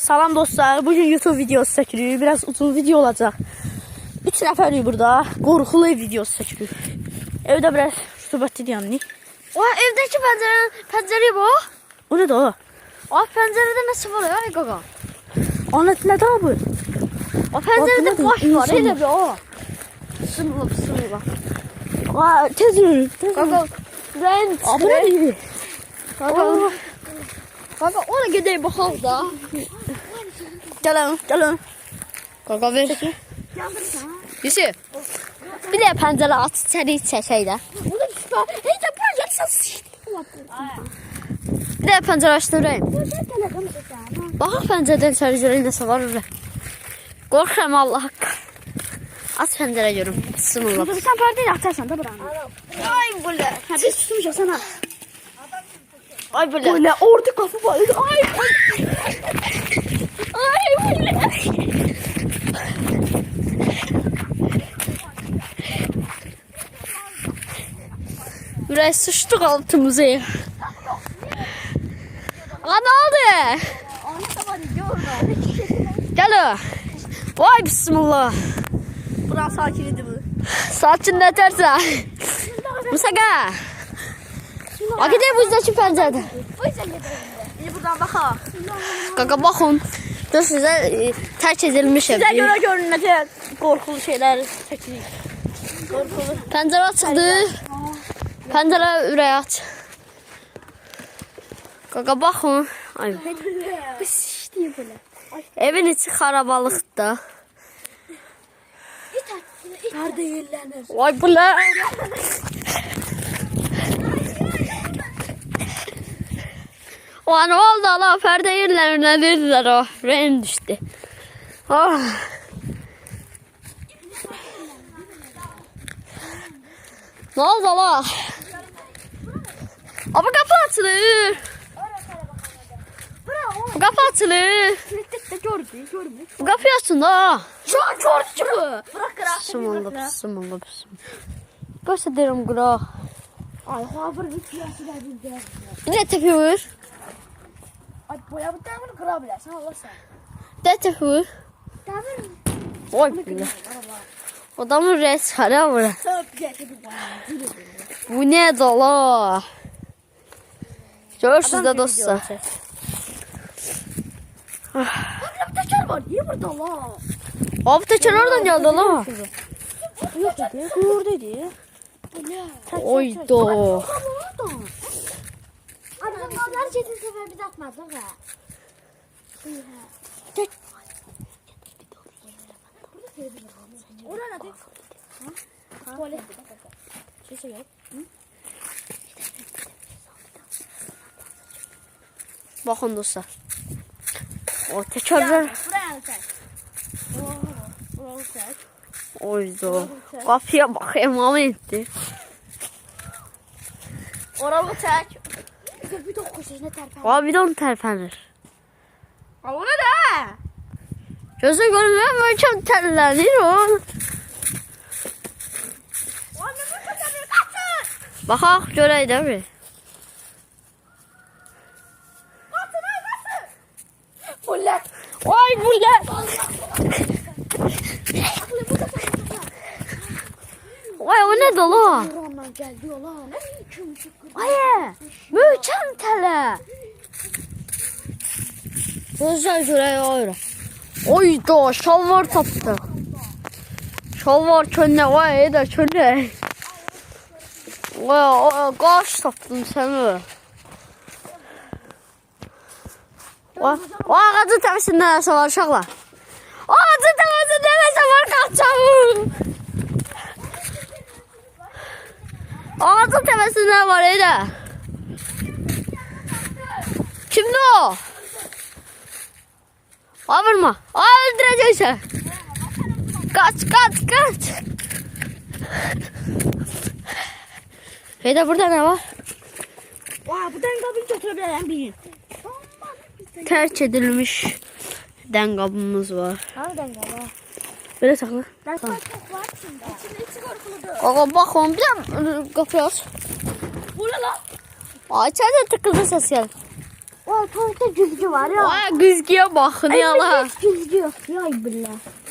Salam dostlar, bugün YouTube videosu çekirik. Biraz uzun video olacaq. 3 nəfərik burada. Qorxulu ev videosu çekirik. Evdə biraz rütubətli yanını. O evdeki pəncərəyə bax. O nədir o? O pəncərədə nəsə var ya qaqa. Ana nədir bu? O pəncərədə Adı baş nədir? var İnsan elə bir o. Bismillah. Aa, tez yürü. Qaqa rəng. Aa, bu nədir? Qaqa ona gedək baxaq da. Gəlin. Qaqa ver. Yusuf. Bir də pəncərə aç içəri çəkək də. Burada süper. Hey de buraya yatsın. Bir də pəncərə açdırayım. Baxaq pəncərədən içəri görək nəsə var orada. Qorxuram Allah haqqı. Aç pəncərə görüm. Bismillah. Burada sen perdeyi atarsan da buranı. Ay bu nə? Hadi tutmayacak sana. Ay bu nə? Böyle orada kapı var. Ay. Ay bu nə? Biraz sıçtık altımıza. Aa ne oldu? Gel o. Vay bismillah. Buran sakin idi bu. Saçın ne terse. Musaka. Bak gidelim bu yüzdeki pencereden. İyi buradan bakalım. Kaka bakın. Dur size terk edilmiş ev. Size göre görünmece korkulu şeyler çekilir. Korkulu. Pencere açıldı. Pencere üreye aç. Kaka bakın. Ay. İşte böyle. Evin içi xarabalıqda. Perde yerlenir. Vay bu ne? O ne oldu Allah perde yerlerine dediler o. Ren düştü. Oh. Ne oldu Allah? Abi kapı açılır. Bu kapı açılır. Gördü. Bu kapıyı açın da. Şu an gördü ki bu. Bırak kırak. Bismillah. Gösteririm kırak. Ay hafır bitiyor silah bildi. Bir de tepi vur. Ay boya bu demir kırabilirsin Allah sen. De tepi vur. Demir. Oy bile. Adamın resmen var. Bu ne dala? Görürsünüz de dostlar. Bir teker var. Niye burada la? Abi teker oradan geldi la. Yok dedi. Gördü. Oy do. Adam onlar geçen sefer biz atmadık ha. Tek. Orada ne? Tuvalet. Şey yok. Bakın dostlar. O tekerler. Buraya çek. Buraya çek. Oy do. Kapıya bakayım ama etti. Oraya çek. Bir de koşuşuna terpen. Abi bir de onu terpenir. Aa o ne de? Gözü görmüyor mu? Çok terlenir o. Bakak görey değil mi? Bullet. Ay bullet. Vay o ne dolu? Burandan geldi ola. Ay mükemmel tele. Gözler görey öyle. Oy da şalvar taptı. Şalvar könne vay da könne. Vay kaş taptım seni. O ağacın tepesinde nəsə var uşaqlar. O ağacın tepesinde nəsə var qaçağım. Ağacın tepesinde var elə. Kimdi o? Vurma. Öldürəcəksən. Kaç. Heydə burada ne var? Vay bu dengabını götürebilen bir. Terk edilmiş dengabımız var. Hangi dengabı? Böyle sakla. Tamam. İçi korkuludu. Kaka bak onu bir de kapıyı aç. Bu ne lan? Aa içeride tıkıldı ses geldi. O tarafta güzgü var ya. Ay güzgüye bakın yala. Hiç güzgü yok. Yay billah.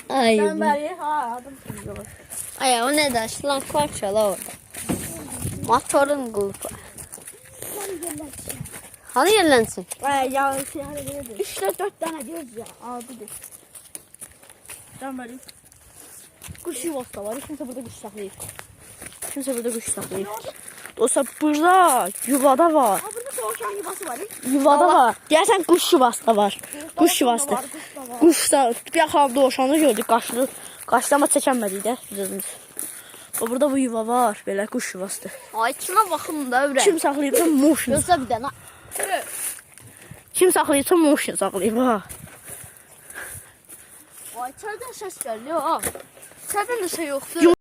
Ay. Tembeli ha adım kızıyor. Ay o ne de lan parçala orada. Motorun qılıfı. Hani yerlənsin? Ay ya şey hareket 3-4 tane göz ya. abidir. Tembeli. Kuş yuvası da var. Kimse burada kuş saklayır. Kimse burada kuş saklayır. Dostlar burada yuvada var. Ha burada tavşan yuvası var. Yuvada var. Deyəsən quş yuvası da var. Quş yuvası da. Var, kuş da var. Quş da bir yaxalıb doğuşanı gördük. Qaçlama çəkənmədik də bizimiz. O burada bu yuva var. Belə quş yuvasıdır. Ay içinə baxın da övrə. Kim saxlayıbsa motion. Gözlə bir dənə. Kim saxlayıbsa motion saxlayıb ha. Ay içərdən səs gəlir ha. İçərdən də şey yoxdur.